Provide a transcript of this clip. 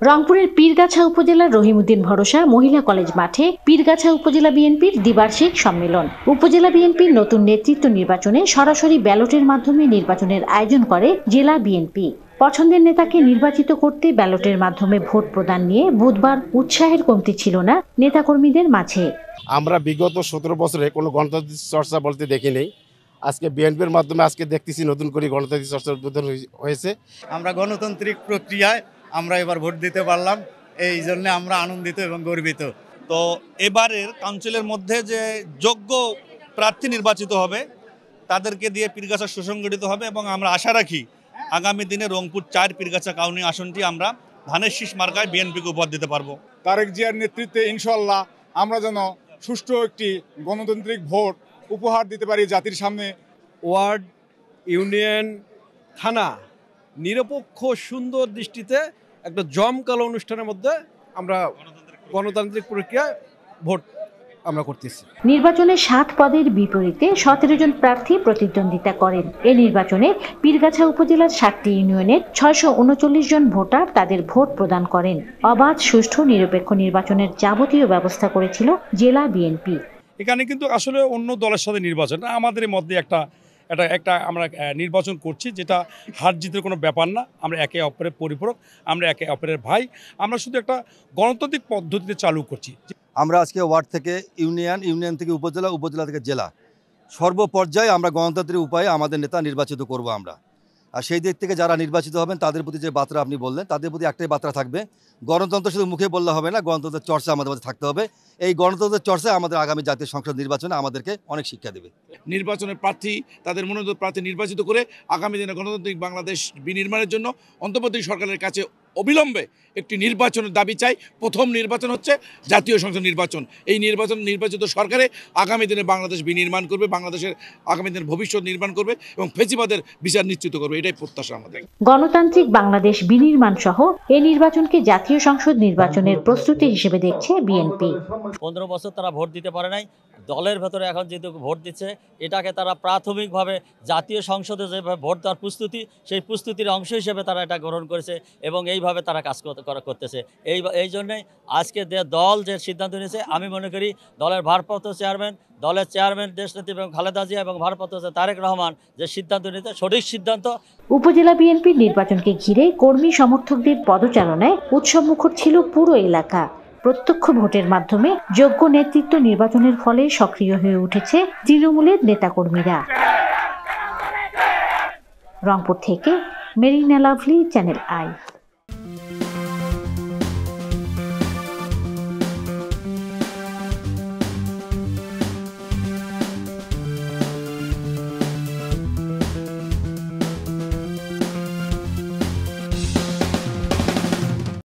রংপুরের পীরগাছা উপজেলার রহিমউদ্দিন ভরসা মহিলা কলেজ মাঠে পীরগাছা উপজেলা বিএনপির দ্বিবার্ষিক সম্মেলন। উপজেলা বিএনপির নতুন নেতৃত্ব নির্বাচনে সরাসরি ব্যালটের মাধ্যমে নির্বাচনের আয়োজন করে জেলা বিএনপি। পছন্দের নেতাকে নির্বাচিত করতে ব্যালটের মাধ্যমে ভোট প্রদান নিয়ে বুধবার উৎসাহের কমতি ছিল না নেতাকর্মীদের মাঝে। আমরা বিগত 17 বছরে কোনো গণতান্ত্রিক চর্চা বলতে দেখি নেই। আজকে বিএনপির মাধ্যমে আজকে দেখতেছি নতুন করে গণতান্ত্রিক চর্চার উদ্বোধন হয়েছে। আমরা গণতান্ত্রিক প্রক্রিয়ায় আমরা এবার ভোট দিতে পারলাম, এই জন্য আমরা আনন্দিত এবং গর্বিত। তো এবারের কাউন্সিলের মধ্যে যে যোগ্য প্রার্থী নির্বাচিত হবে তাদেরকে দিয়ে পীরগাছা সুসংগঠিত হবে এবং আমরা আশা রাখি আগামী দিনে রংপুর 4 পীরগাছা কাউন্সিল আসনটি আমরা ধানের শীষ মার্কায় বিএনপিকে উপহার দিতে পারবো। তারেক জিয়ার নেতৃত্বে ইনশাল্লাহ আমরা যেন সুষ্ঠু একটি গণতান্ত্রিক ভোট উপহার দিতে পারি জাতির সামনে। ওয়ার্ড, ইউনিয়ন, থানা নিরপেক্ষ সুন্দর দৃষ্টিতে একটা জমকালো অনুষ্ঠানের মধ্যে আমরা গণতান্ত্রিক প্রক্রিয়ায় ভোট আমরা করতেছি। নির্বাচনে 7 পদের বিপরীতে 17 জন প্রার্থী প্রতিদ্বন্দ্বিতা করেন। এই নির্বাচনে পীরগাছা উপজেলার 7টি ইউনিয়নের 639 জন ভোটার তাদের ভোট প্রদান করেন। অবাধ, সুষ্ঠু, নিরপেক্ষ নির্বাচনের যাবতীয় ব্যবস্থা করেছিল জেলা বিএনপি। এখানে কিন্তু আসলে অন্য দলের সাথে নির্বাচন না, আমাদের মধ্যে একটা আমরা নির্বাচন করছি, যেটা হার জিতের কোনো ব্যাপার না। আমরা একে অপরের পরিপূরক, আমরা একে অপরের ভাই। আমরা শুধু একটা গণতান্ত্রিক পদ্ধতিতে চালু করছি। আমরা আজকে ওয়ার্ড থেকে ইউনিয়ন, ইউনিয়ন থেকে উপজেলা, উপজেলা থেকে জেলা, সর্বপর্যায়ে আমরা গণতান্ত্রিক উপায়ে আমাদের নেতা নির্বাচিত করব আমরা। আর সেই দিক থেকে যারা নির্বাচিত হবেন তাদের প্রতি যে বার্তা আপনি বললেন, তাদের প্রতি একটাই বার্তা থাকবে, গণতন্ত্র শুধু মুখে বললে হবে না, গণতন্ত্রের চর্চা আমাদের মধ্যে থাকতে হবে। এই গণতন্ত্রের চর্চায় আমাদের আগামী জাতীয় সংসদ নির্বাচনে আমাদেরকে অনেক শিক্ষা দেবে। নির্বাচনের প্রার্থী, তাদের মনোনীত প্রার্থী নির্বাচিত করে আগামী দিনে গণতান্ত্রিক বাংলাদেশ বিনির্মাণের জন্য অন্তর্বর্তী সরকারের কাছে অবিলম্বে একটি নির্বাচনের দাবি চাই। প্রথম নির্বাচন হচ্ছে জাতীয় সংসদ নির্বাচন। এই নির্বাচিত সরকারে আগামী দিনে বাংলাদেশ বিনির্মাণ করবে, বাংলাদেশের আগামী দিনের ভবিষ্যৎ নির্মাণ করবে এবং ফেসিবাদের বিচার নিশ্চিত করবে, এটাই প্রত্যাশা আমাদের। গণতান্ত্রিক বাংলাদেশ বিনির্মাণ সহ এই নির্বাচনকে জাতীয় সংসদ নির্বাচনের প্রস্তুতি হিসেবে দেখছে বিএনপি। 15 বছর তারা ভোট দিতে পারে নাই, দলের ভেতরে এখন যেহেতু ভোট দিচ্ছে, এটাকে তারা প্রাথমিকভাবে জাতীয় সংসদে যেভাবে ভোট দেওয়ার প্রস্তুতি, সেই প্রস্তুতির অংশ হিসেবে তারা এটা গ্রহণ করেছে এবং এইভাবে তারা কাজ করতেছে। এই জন্যই আজকে দল যে সিদ্ধান্ত নিয়েছে, আমি মনে করি দলের ভারপ্রাপ্ত চেয়ারম্যান, দলের চেয়ারম্যান দেশনেত্রী এবং খালেদা জিয়া এবং ভারপ্রাপ্ত তারেক রহমান যে সিদ্ধান্ত নিয়েছে সঠিক সিদ্ধান্ত। উপজেলা বিএনপির নির্বাচনকে ঘিরে কর্মী সমর্থকদের পদচারণায় উৎসবমুখর ছিল পুরো এলাকা। প্রত্যক্ষ ভোটের মাধ্যমে যোগ্য নেতৃত্ব নির্বাচনের ফলে সক্রিয় হয়ে উঠেছে তৃণমূলের নেতাকর্মীরা। রংপুর থেকে মেরিনা লাভলি, চ্যানেল আই।